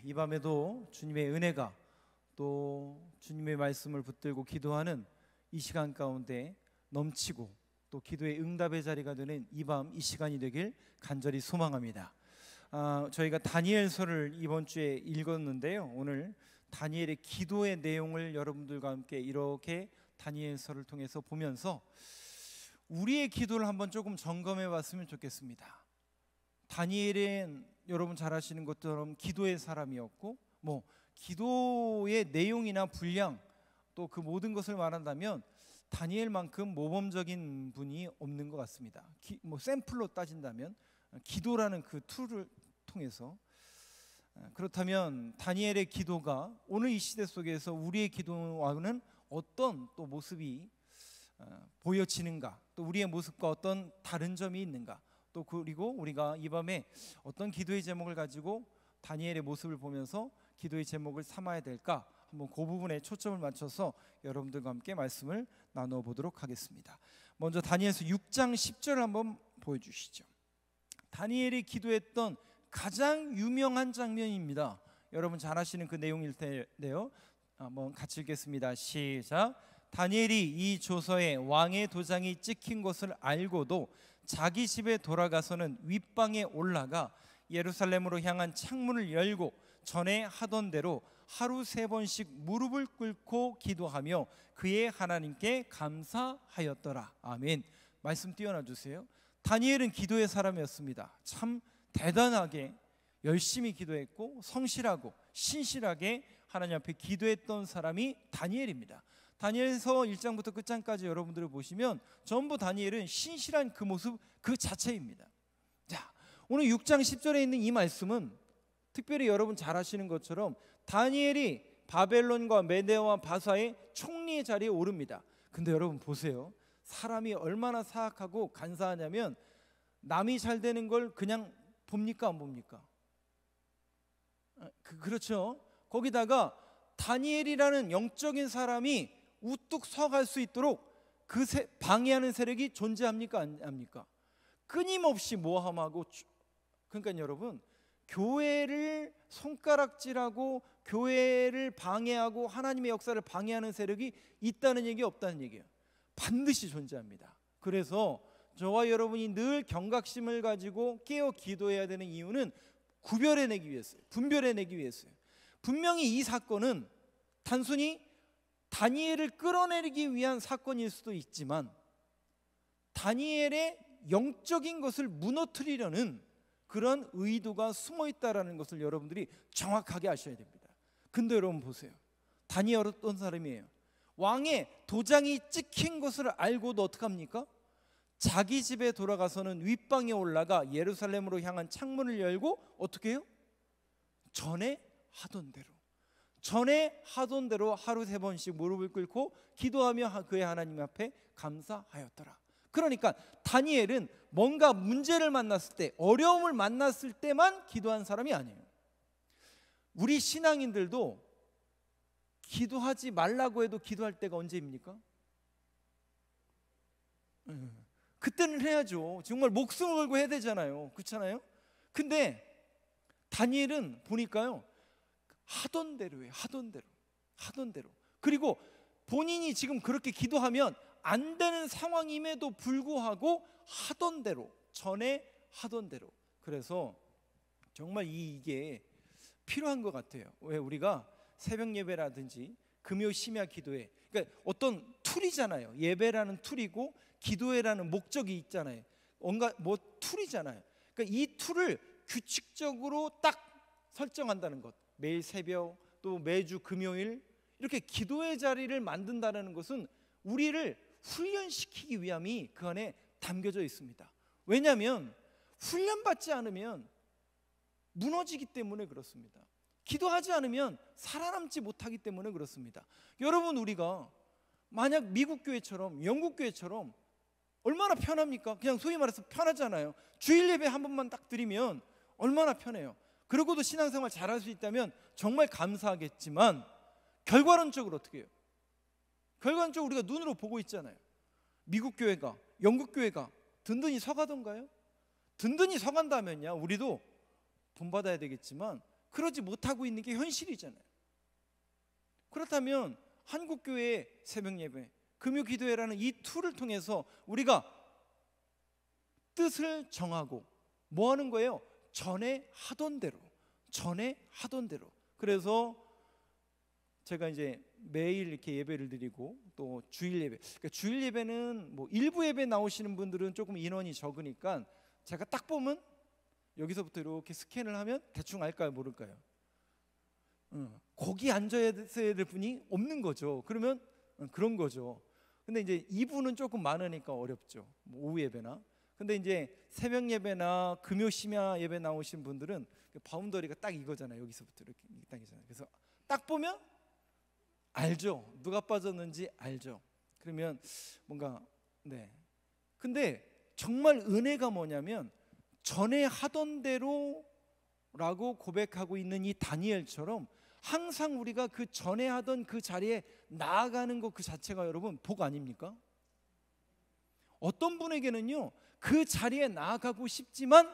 이 밤에도 주님의 은혜가 또 주님의 말씀을 붙들고 기도하는 이 시간 가운데 넘치고 또 기도의 응답의 자리가 되는 이 밤, 이 시간이 되길 간절히 소망합니다. 저희가 다니엘서를 이번 주에 읽었는데요, 오늘 다니엘의 기도의 내용을 여러분들과 함께 이렇게 다니엘서를 통해서 보면서 우리의 기도를 한번 조금 점검해 봤으면 좋겠습니다. 다니엘은 여러분 잘 아시는 것처럼 기도의 사람이었고, 기도의 내용이나 분량 또 그 모든 것을 말한다면 다니엘만큼 모범적인 분이 없는 것 같습니다. 샘플로 따진다면 기도라는 그 툴을 통해서, 그렇다면 다니엘의 기도가 오늘 이 시대 속에서 우리의 기도와는 어떤 또 모습이 보여지는가, 또 우리의 모습과 어떤 다른 점이 있는가, 또 그리고 우리가 이 밤에 어떤 기도의 제목을 가지고 다니엘의 모습을 보면서 기도의 제목을 삼아야 될까, 한번 그 부분에 초점을 맞춰서 여러분들과 함께 말씀을 나누어 보도록 하겠습니다. 먼저 다니엘서 6장 10절을 한번 보여주시죠. 다니엘이 기도했던 가장 유명한 장면입니다. 여러분 잘 아시는 그 내용일 텐데요, 한번 같이 읽겠습니다. 시작. 다니엘이 이 조서에 왕의 도장이 찍힌 것을 알고도 자기 집에 돌아가서는 윗방에 올라가 예루살렘으로 향한 창문을 열고 전에 하던 대로 하루 3번씩 무릎을 꿇고 기도하며 그의 하나님께 감사하였더라. 아멘. 말씀 띄워놔 주세요. 다니엘은 기도의 사람이었습니다. 참 대단하게 열심히 기도했고 성실하고 신실하게 하나님 앞에 기도했던 사람이 다니엘입니다. 다니엘서 1장부터 끝장까지 여러분들을 보시면 전부 다니엘은 신실한 그 모습 그 자체입니다. 자, 오늘 6장 10절에 있는 이 말씀은 특별히 여러분 잘 아시는 것처럼 다니엘이 바벨론과 메대와 바사의 총리의 자리에 오릅니다. 근데 여러분 보세요, 사람이 얼마나 사악하고 간사하냐면 남이 잘 되는 걸 그냥 봅니까 안 봅니까? 그렇죠. 거기다가 다니엘이라는 영적인 사람이 우뚝 서갈 수 있도록 그 방해하는 세력이 존재합니까 안 합니까? 끊임없이 모함하고, 그러니까 여러분 교회를 손가락질하고 교회를 방해하고 하나님의 역사를 방해하는 세력이 있다는 얘기 없다는 얘기예요. 반드시 존재합니다. 그래서 저와 여러분이 늘 경각심을 가지고 깨어 기도해야 되는 이유는 구별해내기 위해서요, 분별해내기 위해서요. 분명히 이 사건은 단순히 다니엘을 끌어내리기 위한 사건일 수도 있지만 다니엘의 영적인 것을 무너뜨리려는 그런 의도가 숨어 있다는 것을 여러분들이 정확하게 아셔야 됩니다. 근데 여러분 보세요, 다니엘은 어떤 사람이에요? 왕의 도장이 찍힌 것을 알고도 어떡합니까? 자기 집에 돌아가서는 윗방에 올라가 예루살렘으로 향한 창문을 열고 어떻게 해요? 전에 하던 대로 하루 3번씩 무릎을 꿇고 기도하며 그의 하나님 앞에 감사하였더라. 그러니까 다니엘은 뭔가 문제를 만났을 때, 어려움을 만났을 때만 기도한 사람이 아니에요. 우리 신앙인들도 기도하지 말라고 해도 기도할 때가 언제입니까? 그때는 해야죠. 정말 목숨을 걸고 해야 되잖아요. 그렇잖아요? 근데 다니엘은 보니까요, 하던 대로 해요. 하던 대로. 그리고 본인이 지금 그렇게 기도하면 안 되는 상황임에도 불구하고 하던 대로, 전에 하던 대로. 그래서 정말 이게 필요한 것 같아요. 왜? 우리가 새벽 예배라든지 금요 심야 기도회, 그러니까 어떤 툴이잖아요. 예배라는 툴이고 기도회라는 목적이 있잖아요. 뭔가 툴이잖아요. 그러니까 이 툴을 규칙적으로 딱 설정한다는 것, 매일 새벽 또 매주 금요일 이렇게 기도의 자리를 만든다는 것은 우리를 훈련시키기 위함이 그 안에 담겨져 있습니다. 왜냐하면 훈련받지 않으면 무너지기 때문에 그렇습니다. 기도하지 않으면 살아남지 못하기 때문에 그렇습니다. 여러분, 우리가 만약 미국 교회처럼 영국 교회처럼 얼마나 편합니까? 그냥 소위 말해서 편하잖아요. 주일 예배 한 번만 딱 드리면 얼마나 편해요. 그러고도 신앙생활 잘할 수 있다면 정말 감사하겠지만 결과론적으로 어떻게 해요? 결과론적으로 우리가 눈으로 보고 있잖아요. 미국 교회가, 영국 교회가 든든히 서가던가요? 든든히 서간다면야 우리도 돈 받아야 되겠지만 그러지 못하고 있는 게 현실이잖아요. 그렇다면 한국교회의 새벽예배, 금요기도회라는 이 툴을 통해서 우리가 뜻을 정하고 뭐 하는 거예요? 전에 하던 대로. 그래서 제가 이제 매일 이렇게 예배를 드리고 또 주일 예배, 그러니까 주일 예배는 뭐 일부 예배 나오시는 분들은 조금 인원이 적으니까 제가 딱 보면 여기서부터 이렇게 스캔을 하면 대충 알까요, 모를까요? 거기 앉아야 될 분이 없는 거죠. 그러면 그런 거죠. 근데 이제 2부는 조금 많으니까 어렵죠. 뭐 오후 예배나. 근데 이제 새벽 예배나 금요 심야 예배 나오신 분들은 바운더리가 딱 이거잖아요. 여기서부터 이렇게 딱 이잖아요. 그래서 딱 보면 알죠. 누가 빠졌는지 알죠. 그러면 뭔가 근데 정말 은혜가 뭐냐면 전에 하던 대로라고 고백하고 있는 이 다니엘처럼 항상 우리가 그 전에 하던 그 자리에 나아가는 것 그 자체가 여러분 복 아닙니까? 어떤 분에게는요 그 자리에 나아가고 싶지만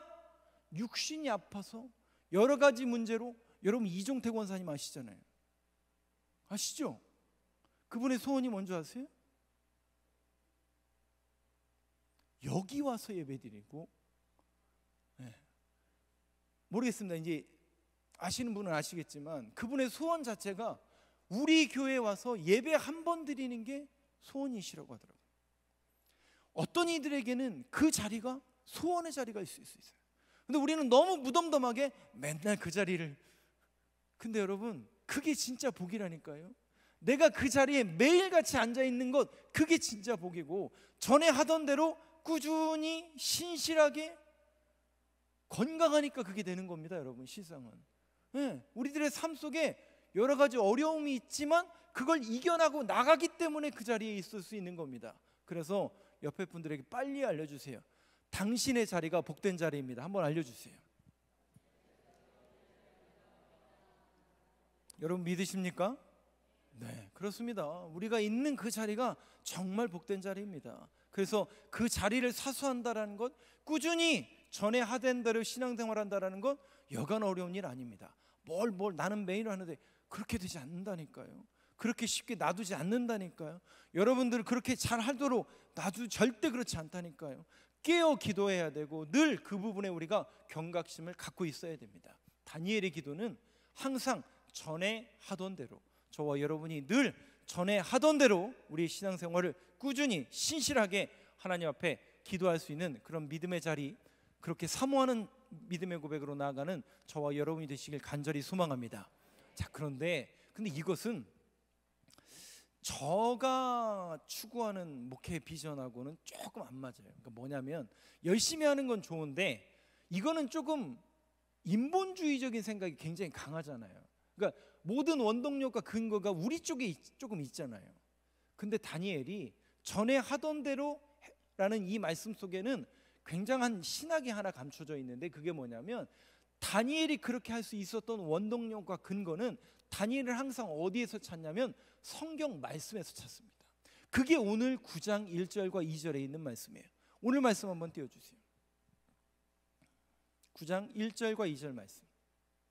육신이 아파서 여러 가지 문제로, 여러분 이종택 원사님 아시잖아요. 아시죠? 그분의 소원이 뭔지 아세요? 여기 와서 예배드리고, 모르겠습니다. 이제 아시는 분은 아시겠지만 그분의 소원 자체가 우리 교회에 와서 예배 한 번 드리는 게 소원이시라고 하더라고요. 어떤 이들에게는 그 자리가 소원의 자리가 있을 수 있어요. 근데 우리는 너무 무덤덤하게 맨날 그 자리를, 근데 여러분 그게 진짜 복이라니까요. 내가 그 자리에 매일같이 앉아있는 것, 그게 진짜 복이고, 전에 하던 대로 꾸준히 신실하게 건강하니까 그게 되는 겁니다. 여러분 실상은 우리들의 삶 속에 여러 가지 어려움이 있지만 그걸 이겨나고 나가기 때문에 그 자리에 있을 수 있는 겁니다. 그래서 옆에 분들에게 빨리 알려주세요. 당신의 자리가 복된 자리입니다. 한번 알려주세요. 여러분 믿으십니까? 네, 그렇습니다. 우리가 있는 그 자리가 정말 복된 자리입니다. 그래서 그 자리를 사수한다라는 것, 꾸준히 전에 하던 대로 신앙생활한다라는 것 여간 어려운 일 아닙니다. 뭘 나는 매일 하는데 그렇게 되지 않는다니까요. 그렇게 쉽게 놔두지 않는다니까요. 여러분들 그렇게 잘 하도록 절대 그렇지 않다니까요. 깨어 기도해야 되고 늘 그 부분에 우리가 경각심을 갖고 있어야 됩니다. 다니엘의 기도는 항상 전에 하던 대로, 저와 여러분이 늘 전에 하던 대로 우리 신앙생활을 꾸준히 신실하게 하나님 앞에 기도할 수 있는 그런 믿음의 자리, 그렇게 사모하는 믿음의 고백으로 나아가는 저와 여러분이 되시길 간절히 소망합니다. 자, 근데 이것은 저가 추구하는 목회 비전하고는 조금 안 맞아요. 그러니까 뭐냐면 열심히 하는 건 좋은데 이거는 조금 인본주의적인 생각이 굉장히 강하잖아요. 그러니까 모든 원동력과 근거가 우리 쪽에 조금 있잖아요. 근데 다니엘이 전에 하던 대로라는 이 말씀 속에는 굉장한 신학이 하나 감춰져 있는데, 그게 뭐냐면 다니엘이 그렇게 할 수 있었던 원동력과 근거는 다니엘을 항상 어디에서 찾냐면 성경 말씀에서 찾습니다. 그게 오늘 9장 1절과 2절에 있는 말씀이에요. 오늘 말씀 한번 띄워주세요. 9장 1절과 2절 말씀,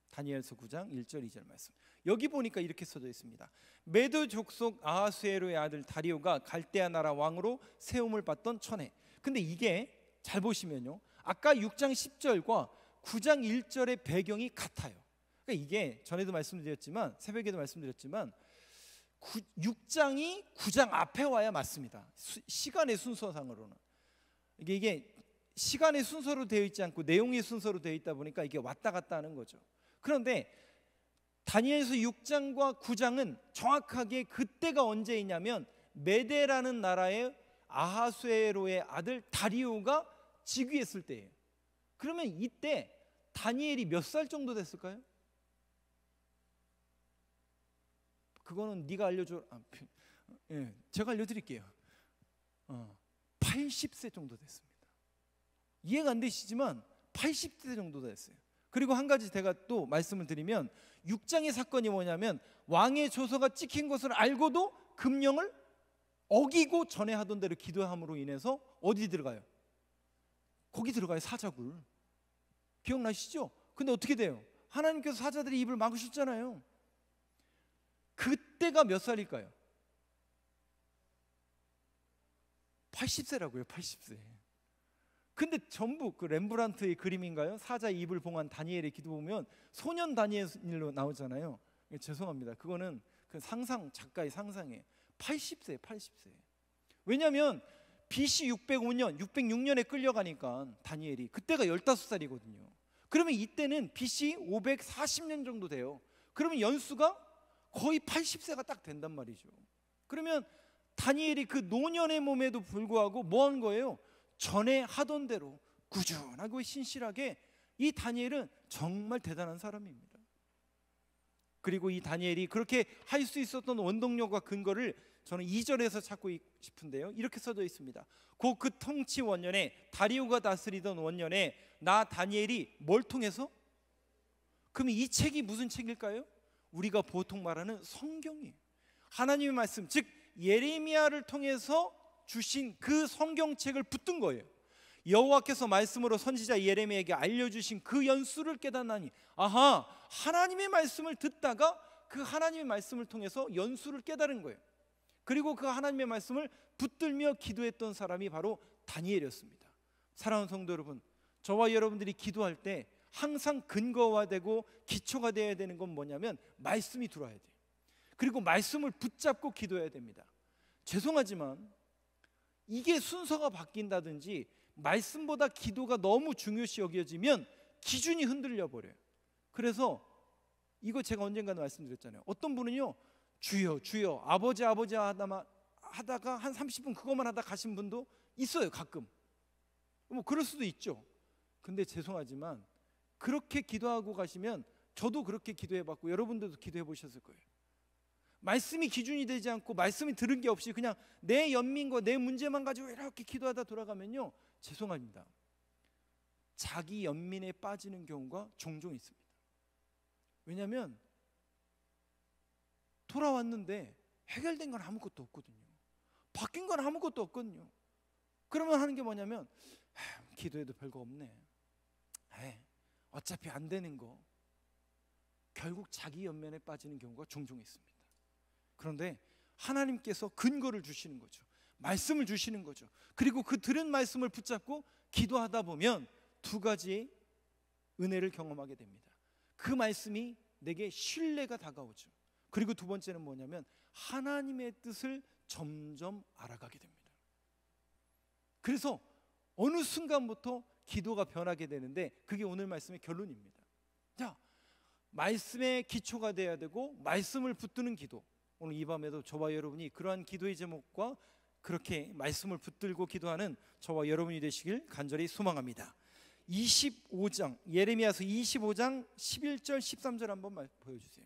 다니엘서 9장 1절 2절 말씀. 여기 보니까 이렇게 써져 있습니다. 메도 족속 아하수에로의 아들 다리오가 갈대아 나라 왕으로 세움을 받던 천해. 근데 이게 잘 보시면요, 아까 6장 10절과 9장 1절의 배경이 같아요. 그러니까 이게 전에도 말씀드렸지만, 새벽에도 말씀드렸지만 6장이 9장 앞에 와야 맞습니다. 시간의 순서상으로는 이게 시간의 순서로 되어 있지 않고 내용의 순서로 되어 있다 보니까 이게 왔다 갔다 하는 거죠. 그런데 다니엘서 6장과 9장은 정확하게 그때가 언제이냐면 메데라는 나라의 아하수에로의 아들 다리오가 즉위했을 때예요. 그러면 이때 다니엘이 몇 살 정도 됐을까요? 그거는 네가 알려줘. 제가 알려드릴게요. 80세 정도 됐습니다. 이해가 안 되시지만 80세 정도 됐어요. 그리고 한 가지 제가 또 말씀을 드리면 6장의 사건이 뭐냐면 왕의 조서가 찍힌 것을 알고도 금령을 어기고 전에 하던 대로 기도함으로 인해서 어디 들어가요? 거기 들어가요. 사자굴. 기억나시죠? 근데 어떻게 돼요? 하나님께서 사자들의 입을 막으셨잖아요. 그때가 몇 살일까요? 80세라고요. 80세. 근데 전부 그 렘브란트의 그림인가요? 사자의 입을 봉한 다니엘의 기도 보면 소년 다니엘로 나오잖아요. 죄송합니다. 그거는 그 상상, 작가의 상상이에요. 80세, 80세. 왜냐하면 BC 605년, 606년에 끌려가니까 다니엘이 그때가 15살이거든요. 그러면 이때는 BC 540년 정도 돼요. 그러면 연수가 거의 80세가 딱 된단 말이죠. 그러면 다니엘이 그 노년의 몸에도 불구하고 뭐 한 거예요? 전에 하던 대로 꾸준하고 신실하게. 이 다니엘은 정말 대단한 사람입니다. 그리고 이 다니엘이 그렇게 할 수 있었던 원동력과 근거를 저는 2절에서 찾고 싶은데요. 이렇게 써져 있습니다. 곧 그 통치 원년에, 다리오가 다스리던 원년에 나 다니엘이 뭘 통해서? 그럼 이 책이 무슨 책일까요? 우리가 보통 말하는 성경이에요. 하나님의 말씀, 즉 예레미야를 통해서 주신 그 성경책을 붙든 거예요. 여호와께서 말씀으로 선지자 예레미야에게 알려주신 그 연수를 깨닫나니, 아하, 하나님의 말씀을 듣다가 그 하나님의 말씀을 통해서 연수를 깨달은 거예요. 그리고 그 하나님의 말씀을 붙들며 기도했던 사람이 바로 다니엘이었습니다. 사랑하는 성도 여러분, 저와 여러분들이 기도할 때 항상 근거가 되고 기초가 되어야 되는 건 뭐냐면 말씀이 들어와야 돼요. 그리고 말씀을 붙잡고 기도해야 됩니다. 죄송하지만 이게 순서가 바뀐다든지 말씀보다 기도가 너무 중요시 여겨지면 기준이 흔들려 버려요. 그래서 이거 제가 언젠가 말씀드렸잖아요. 어떤 분은요, 주여 주여 아버지 아버지 하다가 한 30분 그것만 하다 가신 분도 있어요. 가끔 뭐 그럴 수도 있죠. 근데 죄송하지만 그렇게 기도하고 가시면, 저도 그렇게 기도해봤고 여러분들도 기도해 보셨을 거예요. 말씀이 기준이 되지 않고 말씀이 들은 게 없이 그냥 내 연민과 내 문제만 가지고 이렇게 기도하다 돌아가면요, 죄송합니다, 자기 연민에 빠지는 경우가 종종 있습니다. 왜냐하면 돌아왔는데 해결된 건 아무것도 없거든요. 바뀐 건 아무것도 없거든요. 그러면 하는 게 뭐냐면, 기도해도 별거 없네, 어차피 안 되는 거. 결국 자기 연민에 빠지는 경우가 종종 있습니다. 그런데 하나님께서 근거를 주시는 거죠. 말씀을 주시는 거죠. 그리고 그 들은 말씀을 붙잡고 기도하다 보면 두 가지 은혜를 경험하게 됩니다. 그 말씀이 내게 신뢰가 다가오죠. 그리고 두 번째는 뭐냐면 하나님의 뜻을 점점 알아가게 됩니다. 그래서 어느 순간부터 기도가 변하게 되는데, 그게 오늘 말씀의 결론입니다. 자, 말씀의 기초가 돼야 되고 말씀을 붙드는 기도. 오늘 이 밤에도 저와 여러분이 그러한 기도의 제목과 그렇게 말씀을 붙들고 기도하는 저와 여러분이 되시길 간절히 소망합니다. 25장, 예레미야서 25장 11절 13절 한번 보여주세요.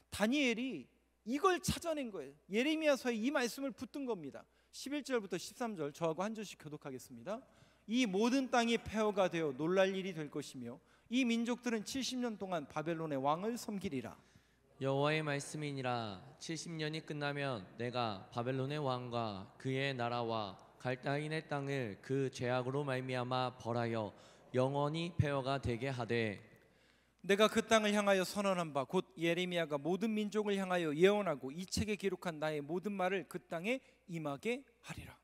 다니엘이 이걸 찾아낸 거예요. 예레미야서에 이 말씀을 붙든 겁니다. 11절부터 13절 저하고 한 절씩 교독하겠습니다. 이 모든 땅이 폐허가 되어 놀랄 일이 될 것이며 이 민족들은 70년 동안 바벨론의 왕을 섬기리라. 여호와의 말씀이니라. 70년이 끝나면 내가 바벨론의 왕과 그의 나라와 갈다인의 땅을 그 죄악으로 말미암아 벌하여 영원히 폐허가 되게 하되, 내가 그 땅을 향하여 선언한 바 곧 예레미야가 모든 민족을 향하여 예언하고 이 책에 기록한 나의 모든 말을 그 땅에 임하게 하리라.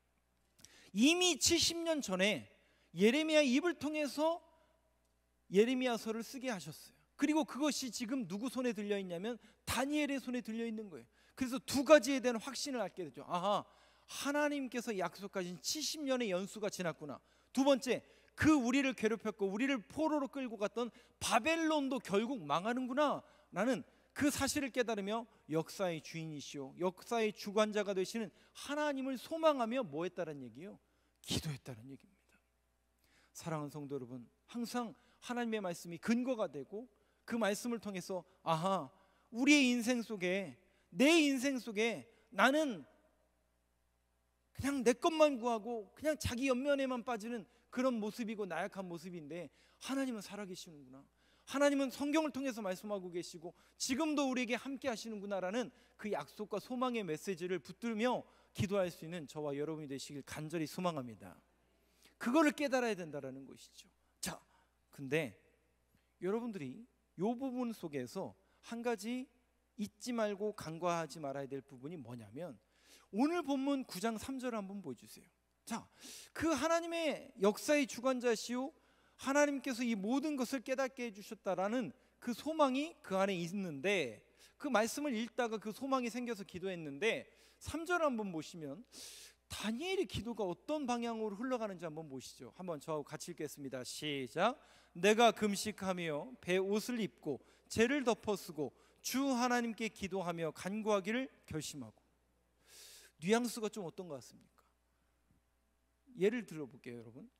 이미 70년 전에 예레미야의 입을 통해서 예레미야서를 쓰게 하셨어요. 그리고 그것이 지금 누구 손에 들려 있냐면 다니엘의 손에 들려 있는 거예요. 그래서 두 가지에 대한 확신을 갖게 되죠. 아하, 하나님께서 약속하신 70년의 연수가 지났구나. 두 번째, 그 우리를 괴롭혔고 우리를 포로로 끌고 갔던 바벨론도 결국 망하는구나 라는 그 사실을 깨달으며 역사의 주인이시오, 역사의 주관자가 되시는 하나님을 소망하며 뭐 했다는 얘기예요? 기도했다는 얘기입니다. 사랑하는 성도 여러분, 항상 하나님의 말씀이 근거가 되고 그 말씀을 통해서 아하, 우리의 인생 속에, 내 인생 속에 나는 그냥 내 것만 구하고 그냥 자기 연면에만 빠지는 그런 모습이고 나약한 모습인데, 하나님은 살아계시는구나, 하나님은 성경을 통해서 말씀하고 계시고 지금도 우리에게 함께 하시는구나라는 그 약속과 소망의 메시지를 붙들며 기도할 수 있는 저와 여러분이 되시길 간절히 소망합니다. 그거를 깨달아야 된다는 것이죠. 자, 근데 여러분들이 요 부분 속에서 한 가지 잊지 말고 간과하지 말아야 될 부분이 뭐냐면 오늘 본문 9장 3절 한번 보여주세요. 자, 그 하나님의 역사의 주관자시오 하나님께서 이 모든 것을 깨닫게 해주셨다라는 그 소망이 그 안에 있는데 그 말씀을 읽다가 그 소망이 생겨서 기도했는데 3절 한번 보시면 다니엘의 기도가 어떤 방향으로 흘러가는지 한번 보시죠. 한번 저하고 같이 읽겠습니다. 시작. 내가 금식하며 배 옷을 입고 재를 덮어 쓰고 주 하나님께 기도하며 간구하기를 결심하고. 뉘앙스가 좀 어떤 것 같습니까? 예를 들어볼게요, 여러분.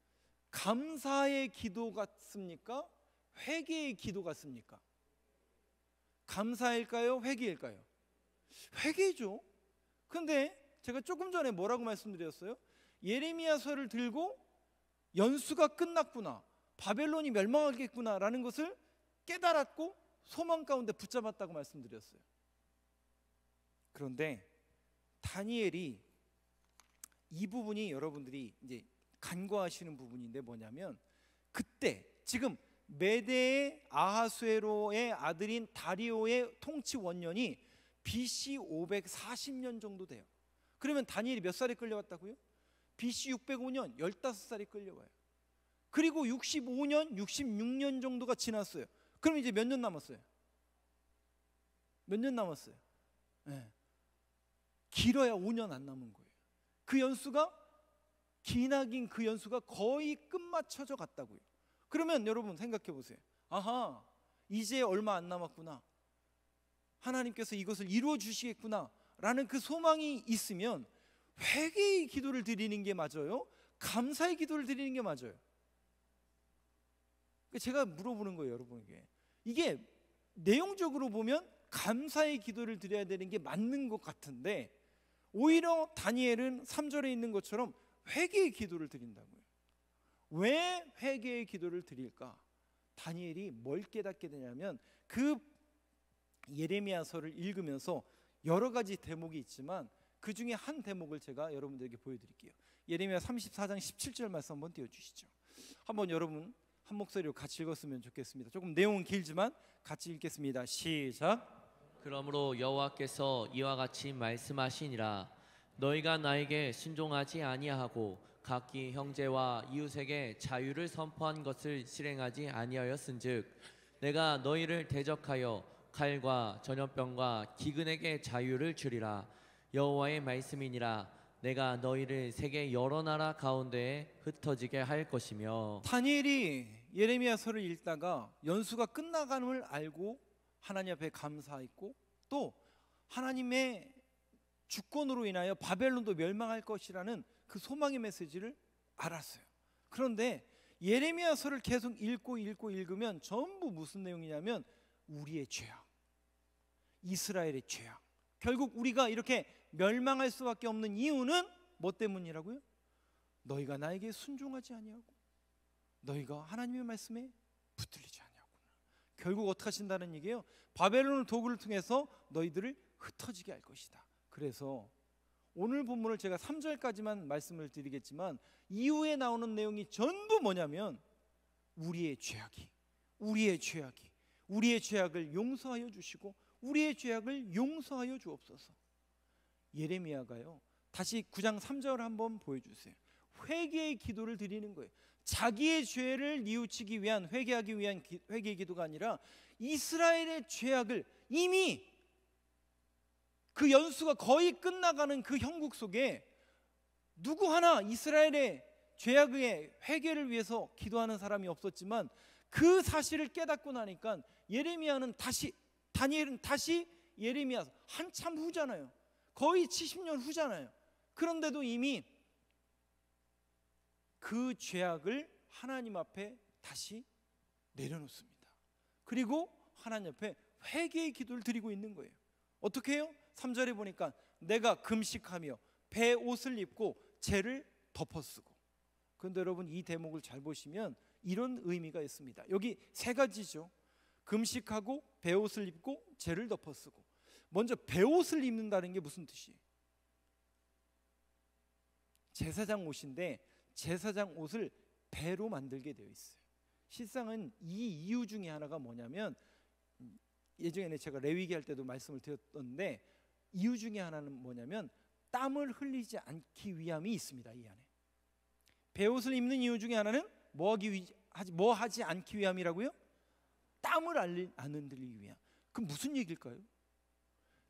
감사의 기도 같습니까? 회개의 기도 같습니까? 감사일까요? 회개일까요? 회개죠. 근데 제가 조금 전에 뭐라고 말씀드렸어요? 예레미야서를 들고 연수가 끝났구나, 바벨론이 멸망하겠구나 라는 것을 깨달았고 소망 가운데 붙잡았다고 말씀드렸어요. 그런데 다니엘이 이 부분이 여러분들이 이제 간과하시는 부분인데 뭐냐면 그때 지금 메대의 아하수에로의 아들인 다리오의 통치 원년이 BC 540년 정도 돼요. 그러면 다니엘이 몇 살에 끌려왔다고요? BC 605년 15살에 끌려와요. 그리고 65년 66년 정도가 지났어요. 그럼 이제 몇 년 남았어요? 몇 년 남았어요? 네. 길어야 5년 안 남은 거예요. 그 연수가 기나긴 그 연수가 거의 끝마쳐져 갔다고요. 그러면 여러분 생각해 보세요. 아하, 이제 얼마 안 남았구나, 하나님께서 이것을 이루어 주시겠구나 라는 그 소망이 있으면 회개의 기도를 드리는 게 맞아요? 감사의 기도를 드리는 게 맞아요? 제가 물어보는 거예요, 여러분에게. 이게 내용적으로 보면 감사의 기도를 드려야 되는 게 맞는 것 같은데 오히려 다니엘은 3절에 있는 것처럼 회개의 기도를 드린다고요. 왜 회개의 기도를 드릴까? 다니엘이 뭘 깨닫게 되냐면 그 예레미야서를 읽으면서 여러 가지 대목이 있지만 그 중에 한 대목을 제가 여러분들에게 보여드릴게요. 예레미야 34장 17절 말씀 한번 띄워주시죠. 한번 여러분 한 목소리로 같이 읽었으면 좋겠습니다. 조금 내용은 길지만 같이 읽겠습니다. 시작. 그러므로 여호와께서 이와 같이 말씀하시니라. 너희가 나에게 순종하지 아니하고 각기 형제와 이웃에게 자유를 선포한 것을 실행하지 아니하였은즉 내가 너희를 대적하여 칼과 전염병과 기근에게 자유를 주리라. 여호와의 말씀이니라. 내가 너희를 세계 여러 나라 가운데에 흩어지게 할 것이며. 다니엘이 예레미야서를 읽다가 연수가 끝나감을 알고 하나님 앞에 감사했고 또 하나님의 주권으로 인하여 바벨론도 멸망할 것이라는 그 소망의 메시지를 알았어요. 그런데 예레미야서를 계속 읽으면 전부 무슨 내용이냐면 우리의 죄악, 이스라엘의 죄악, 결국 우리가 이렇게 멸망할 수밖에 없는 이유는 뭐 때문이라고요? 너희가 나에게 순종하지 아니하고 너희가 하나님의 말씀에 붙들리지 아니하구나. 결국 어떻게 하신다는 얘기예요? 바벨론의 도구를 통해서 너희들을 흩어지게 할 것이다. 그래서 오늘 본문을 제가 3절까지만 말씀을 드리겠지만 이후에 나오는 내용이 전부 뭐냐면 우리의 죄악을 용서하여 주시고 우리의 죄악을 용서하여 주옵소서. 예레미야가요 다시 9장 3절 한번 보여주세요. 회개의 기도를 드리는 거예요. 자기의 죄를 뉘우치기 위한, 회개하기 위한 회개의 기도가 아니라 이스라엘의 죄악을 이미 그 연수가 거의 끝나가는 그 형국 속에 누구 하나 이스라엘의 죄악의 회개를 위해서 기도하는 사람이 없었지만 그 사실을 깨닫고 나니까 다니엘은 다시 예레미야 한참 후잖아요. 거의 70년 후잖아요. 그런데도 이미 그 죄악을 하나님 앞에 다시 내려놓습니다. 그리고 하나님 앞에 회개의 기도를 드리고 있는 거예요. 어떻게 해요? 3절에 보니까 내가 금식하며 배 옷을 입고 재를 덮어쓰고. 그런데 여러분 이 대목을 잘 보시면 이런 의미가 있습니다. 여기 세 가지죠. 금식하고 배 옷을 입고 재를 덮어쓰고. 먼저 배 옷을 입는다는 게 무슨 뜻이에요? 제사장 옷인데 제사장 옷을 배로 만들게 되어 있어요. 실상은 이 이유 중에 하나가 뭐냐면 예전에 제가 레위기 할 때도 말씀을 드렸던데 이유 중에 하나는 뭐냐면 땀을 흘리지 않기 위함이 있습니다. 이 안에 베옷을 입는 이유 중에 하나는 뭐 하지 않기 위함이라고요? 땀을 안 흔들리기 위함. 그럼 무슨 얘기일까요?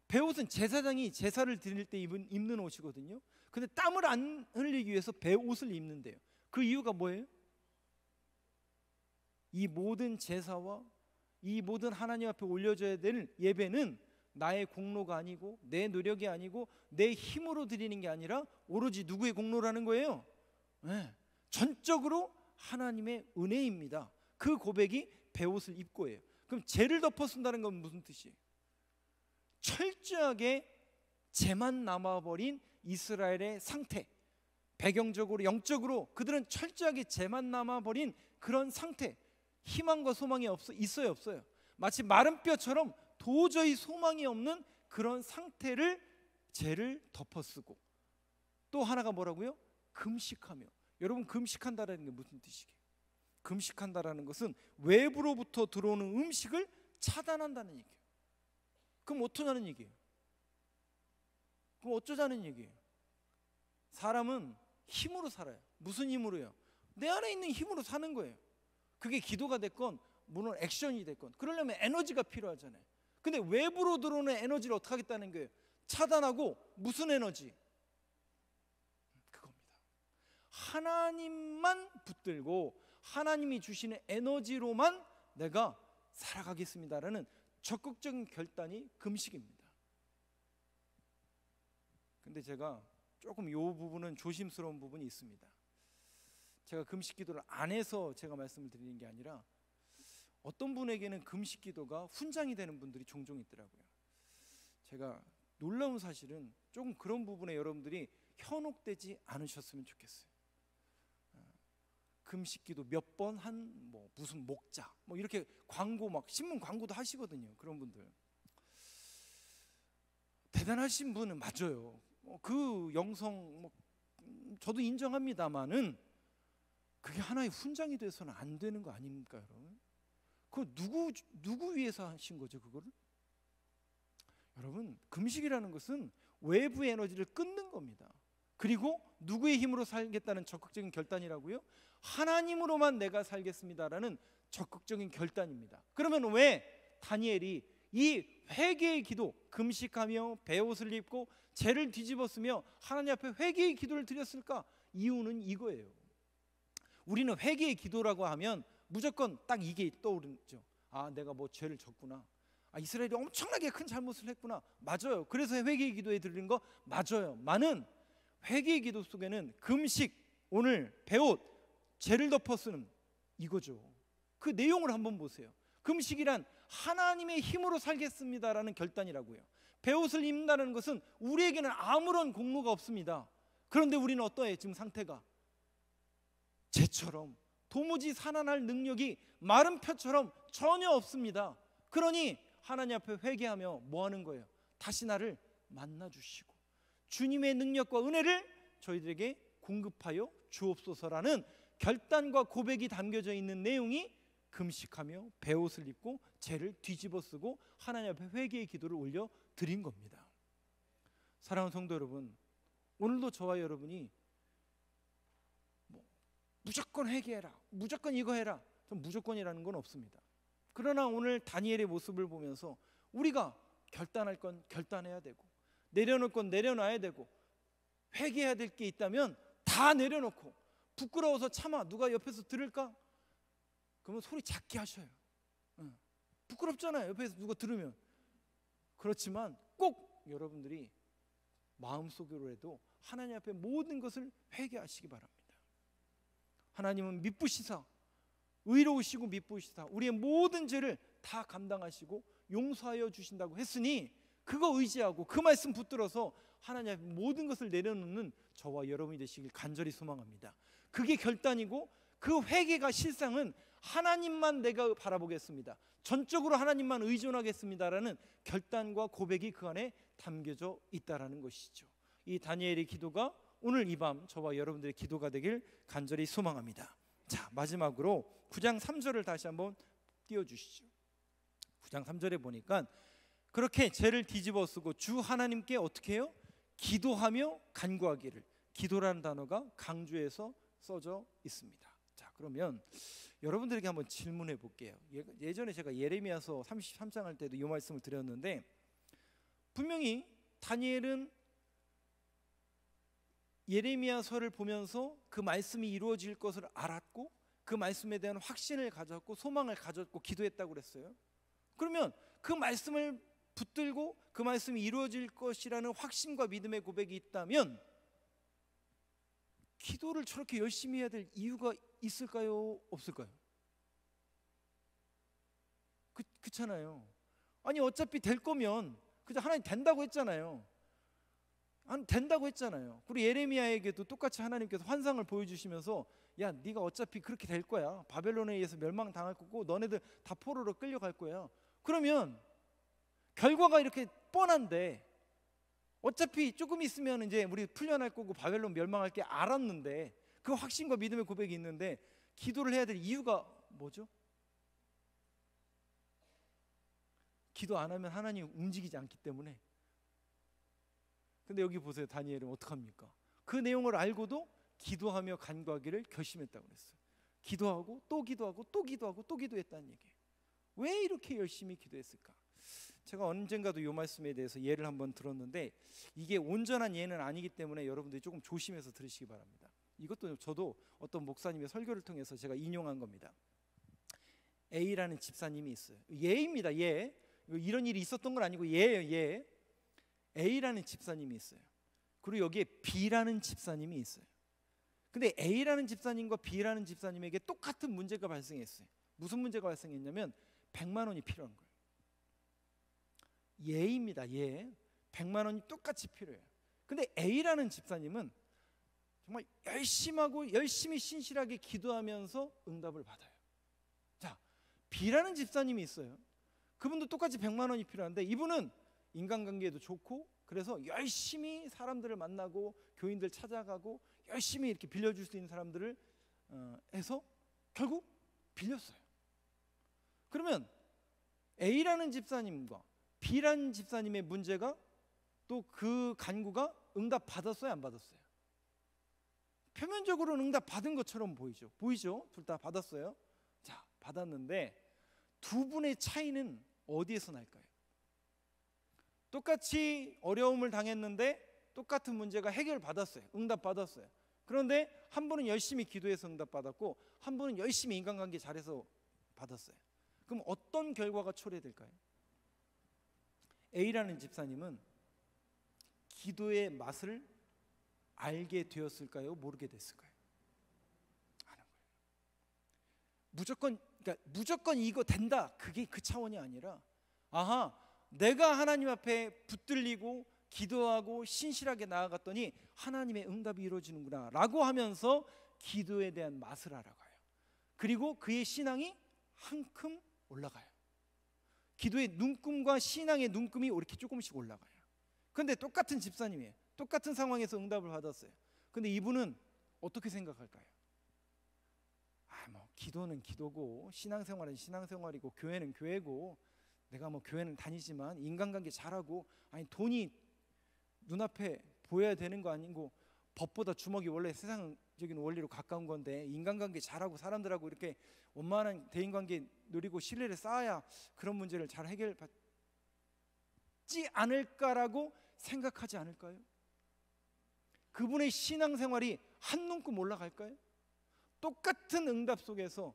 베옷은 제사장이 제사를 드릴 때 입는 옷이거든요. 근데 땀을 안 흘리기 위해서 베옷을 입는데요. 그 이유가 뭐예요? 이 모든 제사와 이 모든 하나님 앞에 올려져야 될 예배는 나의 공로가 아니고 내 노력이 아니고 내 힘으로 드리는 게 아니라 오로지 누구의 공로라는 거예요? 네. 전적으로 하나님의 은혜입니다. 그 고백이 베옷을 입고예요. 그럼 죄를 덮어 쓴다는 건 무슨 뜻이에요? 철저하게 죄만 남아버린 이스라엘의 상태, 배경적으로 영적으로 그들은 철저하게 죄만 남아버린 그런 상태, 희망과 소망이 있어요 없어요? 마치 마른 뼈처럼 도저히 소망이 없는 그런 상태를 죄를 덮어쓰고 또 하나가 뭐라고요? 금식하며. 여러분 금식한다라는 게 무슨 뜻이에요? 금식한다라는 것은 외부로부터 들어오는 음식을 차단한다는 얘기예요. 그럼 어쩌자는 얘기예요? 그럼 어쩌자는 얘기예요? 사람은 힘으로 살아요. 무슨 힘으로요? 내 안에 있는 힘으로 사는 거예요. 그게 기도가 됐건 물론 액션이 됐건 그러려면 에너지가 필요하잖아요. 근데 외부로 들어오는 에너지를 어떻게 하겠다는 거예요? 차단하고 무슨 에너지? 그겁니다. 하나님만 붙들고 하나님이 주시는 에너지로만 내가 살아가겠습니다라는 적극적인 결단이 금식입니다. 근데 제가 조금 이 부분은 조심스러운 부분이 있습니다. 제가 금식 기도를 안 해서 제가 말씀을 드리는 게 아니라 어떤 분에게는 금식 기도가 훈장이 되는 분들이 종종 있더라고요. 제가 놀라운 사실은 조금 그런 부분에 여러분들이 현혹되지 않으셨으면 좋겠어요. 금식 기도 몇 번 한 뭐 무슨 목자 뭐 이렇게 광고 막 신문 광고도 하시거든요. 그런 분들 대단하신 분은 맞아요. 그 영성 뭐 저도 인정합니다만은 그게 하나의 훈장이 돼서는 안 되는 거 아닙니까, 여러분? 그 누구 위해서 하신 거죠, 그거를? 여러분, 금식이라는 것은 외부 에너지를 끊는 겁니다. 그리고 누구의 힘으로 살겠다는 적극적인 결단이라고요? 하나님으로만 내가 살겠습니다라는 적극적인 결단입니다. 그러면 왜 다니엘이 이 회개의 기도, 금식하며 베옷을 입고 죄를 뒤집었으며 하나님 앞에 회개의 기도를 드렸을까? 이유는 이거예요. 우리는 회개의 기도라고 하면 무조건 딱 이게 떠오르죠. 아, 내가 뭐 죄를 졌구나. 아, 이스라엘이 엄청나게 큰 잘못을 했구나. 맞아요. 그래서 회개의 기도에 드리는 거 맞아요. 많은 회개의 기도 속에는 금식, 오늘 베옷, 죄를 덮어 쓰는 이거죠. 그 내용을 한번 보세요. 금식이란 하나님의 힘으로 살겠습니다라는 결단이라고요. 베옷을 입는다는 것은 우리에게는 아무런 공로가 없습니다. 그런데 우리는 어떠해? 지금 상태가 죄처럼 도무지 살아날 능력이 마른 뼈처럼 전혀 없습니다. 그러니 하나님 앞에 회개하며 뭐 하는 거예요? 다시 나를 만나주시고 주님의 능력과 은혜를 저희들에게 공급하여 주옵소서라는 결단과 고백이 담겨져 있는 내용이 금식하며 베옷을 입고 죄를 뒤집어 쓰고 하나님 앞에 회개의 기도를 올려 드린 겁니다. 사랑하는 성도 여러분, 오늘도 저와 여러분이 무조건 회개해라, 무조건 이거 해라, 전 무조건이라는 건 없습니다. 그러나 오늘 다니엘의 모습을 보면서 우리가 결단할 건 결단해야 되고 내려놓을 건 내려놔야 되고 회개해야 될 게 있다면 다 내려놓고 부끄러워서 참아 누가 옆에서 들을까? 그러면 소리 작게 하셔요. 부끄럽잖아요. 옆에서 누가 들으면. 그렇지만 꼭 여러분들이 마음속으로라도 하나님 앞에 모든 것을 회개하시기 바랍니다. 하나님은 미쁘시사 의로우시고 미쁘시사 우리의 모든 죄를 다 감당하시고 용서하여 주신다고 했으니 그거 의지하고 그 말씀 붙들어서 하나님 앞에 모든 것을 내려놓는 저와 여러분이 되시길 간절히 소망합니다. 그게 결단이고 그 회개가 실상은 하나님만 내가 바라보겠습니다, 전적으로 하나님만 의존하겠습니다라는 결단과 고백이 그 안에 담겨져 있다라는 것이죠. 이 다니엘의 기도가 오늘 이 밤 저와 여러분들의 기도가 되길 간절히 소망합니다. 자, 마지막으로 9장 3절을 다시 한번 띄워주시죠. 9장 9장 3절에 보니까 그렇게 죄를 뒤집어 쓰고 주 하나님께 어떻게 해요? 기도하며 간구하기를. 기도라는 단어가 강조해서 써져 있습니다. 자, 그러면 여러분들에게 한번 질문해 볼게요. 예전에 제가 예레미야서 33장 할 때도 이 말씀을 드렸는데, 분명히 다니엘은 예레미야서를 보면서 그 말씀이 이루어질 것을 알았고 그 말씀에 대한 확신을 가졌고 소망을 가졌고 기도했다고 그랬어요. 그러면 그 말씀을 붙들고 그 말씀이 이루어질 것이라는 확신과 믿음의 고백이 있다면 기도를 저렇게 열심히 해야 될 이유가 있을까요? 없을까요? 그렇잖아요. 아니 어차피 될 거면 그저 하나님 된다고 했잖아요. 된다고 했잖아요. 그리고 예레미야에게도 똑같이 하나님께서 환상을 보여주시면서 야, 네가 어차피 그렇게 될 거야. 바벨론에 의해서 멸망당할 거고 너네들 다 포로로 끌려갈 거야. 그러면 결과가 이렇게 뻔한데, 어차피 조금 있으면 이제 우리 풀려날 거고 바벨론 멸망할 게 알았는데, 그 확신과 믿음의 고백이 있는데 기도를 해야 될 이유가 뭐죠? 기도 안 하면 하나님 움직이지 않기 때문에. 근데 여기 보세요. 다니엘은 어떡합니까? 그 내용을 알고도 기도하며 간구하기를 결심했다고 그랬어요. 기도하고 또 기도하고 또 기도하고 또 기도했다는 얘기예요. 왜 이렇게 열심히 기도했을까? 제가 언젠가도 이 말씀에 대해서 예를 한번 들었는데, 이게 온전한 예는 아니기 때문에 여러분들이 조금 조심해서 들으시기 바랍니다. 이것도 저도 어떤 목사님의 설교를 통해서 제가 인용한 겁니다. A라는 집사님이 있어요. 예입니다. 예. 이런 일이 있었던 건 아니고 예예요. 예. A라는 집사님이 있어요. 그리고 여기에 B라는 집사님이 있어요. 근데 A라는 집사님과 B라는 집사님에게 똑같은 문제가 발생했어요. 무슨 문제가 발생했냐면 100만 원이 필요한 거예요. 예입니다. 예. 100만 원이 똑같이 필요해요. 근데 A라는 집사님은 정말 열심히 신실하게 기도하면서 응답을 받아요. 자, B라는 집사님이 있어요. 그분도 똑같이 100만 원이 필요한데, 이분은 인간관계도 좋고 그래서 열심히 사람들을 만나고 교인들 찾아가고 열심히 이렇게 빌려줄 수 있는 사람들을 해서 결국 빌렸어요. 그러면 A라는 집사님과 B라는 집사님의 문제가, 또 그 간구가 응답 받았어요, 안 받았어요? 표면적으로는 응답 받은 것처럼 보이죠. 둘 다 받았어요. 자, 받았는데 두 분의 차이는 어디에서 날까요? 똑같이 어려움을 당했는데 똑같은 문제가 해결받았어요. 응답 받았어요. 그런데 한 분은 열심히 기도해서 응답 받았고 한 분은 열심히 인간관계 잘해서 받았어요. 그럼 어떤 결과가 초래될까요? A라는 집사님은 기도의 맛을 알게 되었을까요? 모르게 됐을까요? 아는 거예요. 무조건 이거 된다, 그게 그 차원이 아니라, 아하, 내가 하나님 앞에 붙들리고 기도하고 신실하게 나아갔더니 하나님의 응답이 이루어지는구나 라고 하면서 기도에 대한 맛을 알아가요. 그리고 그의 신앙이 한큼 올라가요. 기도의 눈금과 신앙의 눈금이 이렇게 조금씩 올라가요. 그런데 똑같은 집사님이에요. 똑같은 상황에서 응답을 받았어요. 근데 이분은 어떻게 생각할까요? 기도는 기도고 신앙생활은 신앙생활이고 교회는 교회고, 내가 교회는 다니지만 인간관계 잘하고, 아니 돈이 눈앞에 보여야 되는 거 아니고, 법보다 주먹이 원래 세상적인 원리로 가까운 건데 인간관계 잘하고 사람들하고 이렇게 원만한 대인관계 누리고 신뢰를 쌓아야 그런 문제를 잘 해결받지 않을까라고 생각하지 않을까요? 그분의 신앙생활이 한 눈금 올라갈까요? 똑같은 응답 속에서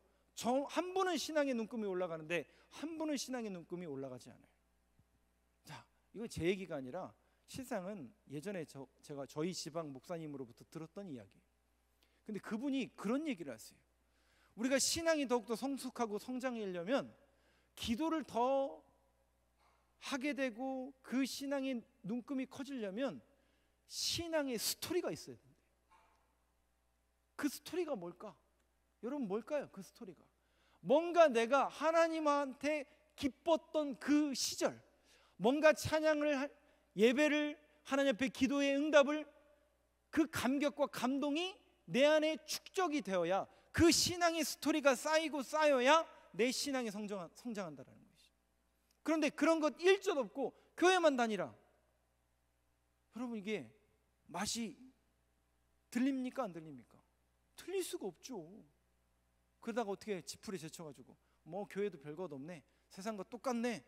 한 분은 신앙의 눈금이 올라가는데 한 분은 신앙의 눈금이 올라가지 않아요. 자, 이거 제 얘기가 아니라 실상은 예전에 제가 저희 지방 목사님으로부터 들었던 이야기예요. 근데 그분이 그런 얘기를 하세요. 우리가 신앙이 더욱더 성숙하고 성장하려면 기도를 더 하게 되고 그 신앙의 눈금이 커지려면 신앙의 스토리가 있어야 된대요. 그 스토리가 뭘까? 여러분, 뭘까요? 그 스토리가 뭔가 내가 하나님한테 기뻤던 그 시절, 뭔가 찬양을, 예배를, 하나님 앞에 기도의 응답을, 그 감격과 감동이 내 안에 축적이 되어야, 그 신앙의 스토리가 쌓이고 쌓여야 내 신앙이 성장한다라는 것이죠. 그런데 그런 것 일절 없고 교회만 다니라. 여러분, 이게 맛이 들립니까 안 들립니까? 틀릴 수가 없죠. 그러다가 어떻게 지푸리 제쳐가지고 뭐 교회도 별것 없네, 세상과 똑같네,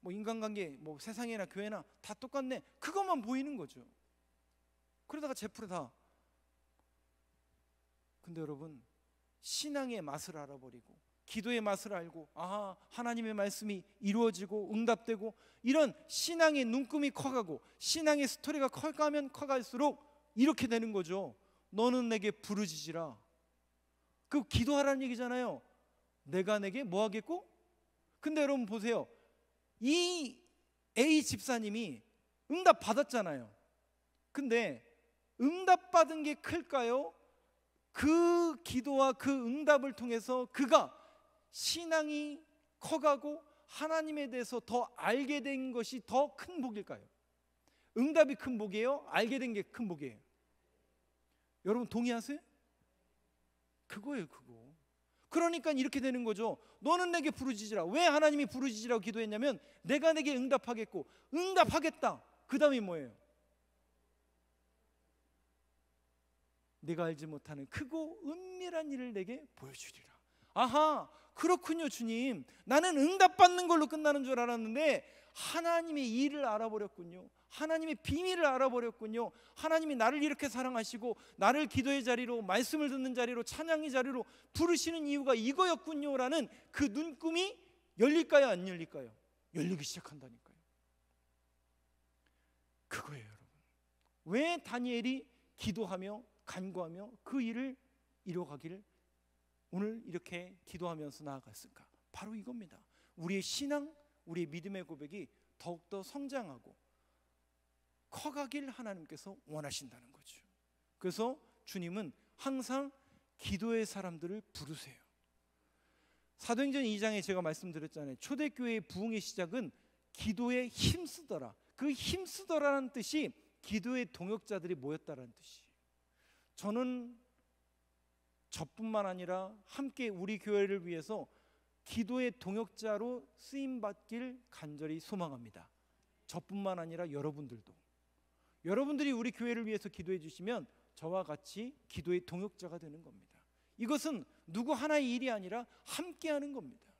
뭐 인간관계, 뭐 세상이나 교회나 다 똑같네, 그것만 보이는 거죠. 그러다가 제풀에 다. 근데 여러분, 신앙의 맛을 알아버리고 기도의 맛을 알고, 아하, 하나님의 말씀이 이루어지고 응답되고, 이런 신앙의 눈금이 커가고 신앙의 스토리가 커가면 커갈수록 이렇게 되는 거죠. 너는 내게 부르짖으라. 그 기도하라는 얘기잖아요. 내가 내게 뭐 하겠고? 근데 여러분 보세요. 이 A 집사님이 응답 받았잖아요. 근데 응답 받은 게 클까요? 그 기도와 그 응답을 통해서 그가 신앙이 커가고 하나님에 대해서 더 알게 된 것이 더 큰 복일까요? 응답이 큰 복이에요? 알게 된 게 큰 복이에요? 여러분 동의하세요? 그거예요, 그거. 그러니까 이렇게 되는 거죠. 너는 내게 부르짖으라. 왜 하나님이 부르짖으라고 기도했냐면 내가 내게 응답하겠고, 응답하겠다. 그 다음이 뭐예요? 내가 알지 못하는 크고 은밀한 일을 내게 보여주리라. 아하, 그렇군요 주님. 나는 응답받는 걸로 끝나는 줄 알았는데 하나님의 일을 알아버렸군요. 하나님의 비밀을 알아버렸군요. 하나님이 나를 이렇게 사랑하시고 나를 기도의 자리로, 말씀을 듣는 자리로, 찬양의 자리로 부르시는 이유가 이거였군요 라는 그 눈금이 열릴까요 안 열릴까요? 열리기 시작한다니까요. 그거예요 여러분. 왜 다니엘이 기도하며 간구하며 그 일을 이뤄가기를 오늘 이렇게 기도하면서 나아갔을까? 바로 이겁니다. 우리의 신앙, 우리의 믿음의 고백이 더욱더 성장하고 커가길 하나님께서 원하신다는 거죠. 그래서 주님은 항상 기도의 사람들을 부르세요. 사도행전 2장에 제가 말씀드렸잖아요. 초대교회의 부흥의 시작은 기도에 힘쓰더라. 그 힘쓰더라는 뜻이 기도의 동역자들이 모였다라는 뜻이에요. 저는 저뿐만 아니라 함께 우리 교회를 위해서 기도의 동역자로 쓰임받길 간절히 소망합니다. 저뿐만 아니라 여러분들도. 여러분들이 우리 교회를 위해서 기도해 주시면 저와 같이 기도의 동역자가 되는 겁니다. 이것은 누구 하나의 일이 아니라 함께하는 겁니다.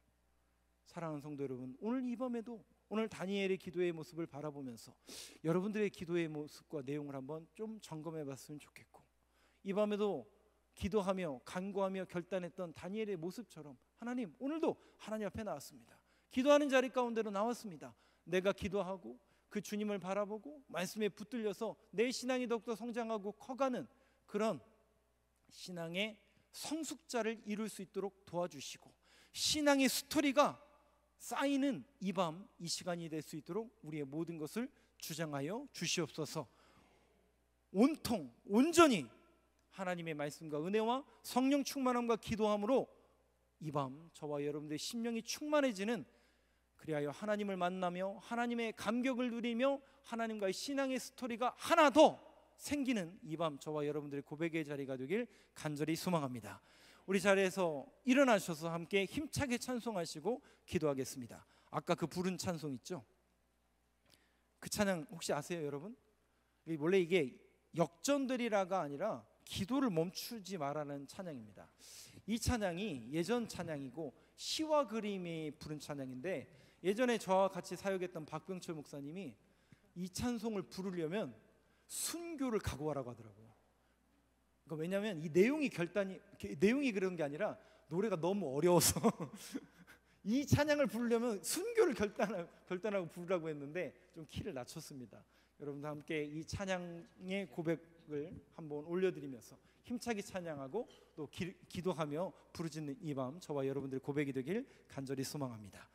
사랑하는 성도 여러분, 오늘 이 밤에도 오늘 다니엘의 기도의 모습을 바라보면서 여러분들의 기도의 모습과 내용을 한번 좀 점검해 봤으면 좋겠고, 이 밤에도 기도하며 간구하며 결단했던 다니엘의 모습처럼 하나님, 오늘도 하나님 앞에 나왔습니다. 기도하는 자리 가운데로 나왔습니다. 내가 기도하고 그 주님을 바라보고 말씀에 붙들려서 내 신앙이 더욱더 성장하고 커가는 그런 신앙의 성숙자를 이룰 수 있도록 도와주시고, 신앙의 스토리가 쌓이는 이 밤, 이 시간이 될 수 있도록 우리의 모든 것을 주장하여 주시옵소서. 온통 온전히 하나님의 말씀과 은혜와 성령 충만함과 기도함으로 이 밤 저와 여러분들의 심령이 충만해지는, 그리하여 하나님을 만나며 하나님의 감격을 누리며 하나님과의 신앙의 스토리가 하나 더 생기는 이 밤 저와 여러분들의 고백의 자리가 되길 간절히 소망합니다. 우리 자리에서 일어나셔서 함께 힘차게 찬송하시고 기도하겠습니다. 아까 그 부른 찬송 있죠? 그 찬양 혹시 아세요 여러분? 원래 이게 역전되리라가 아니라 기도를 멈추지 말라는 찬양입니다. 이 찬양이 예전 찬양이고 시와 그림이 부른 찬양인데, 예전에 저와 같이 사역했던 박병철 목사님이 이 찬송을 부르려면 순교를 각오하라고 하더라고요. 그러니까 왜냐하면 이 내용이 그런 게 아니라 노래가 너무 어려워서 이 찬양을 부르려면 순교를 결단하고 부르라고 했는데 좀 키를 낮췄습니다. 여러분도 함께 이 찬양의 고백을 한번 올려드리면서 힘차게 찬양하고 또 기도하며 부르짖는 이 밤 저와 여러분들의 고백이 되길 간절히 소망합니다.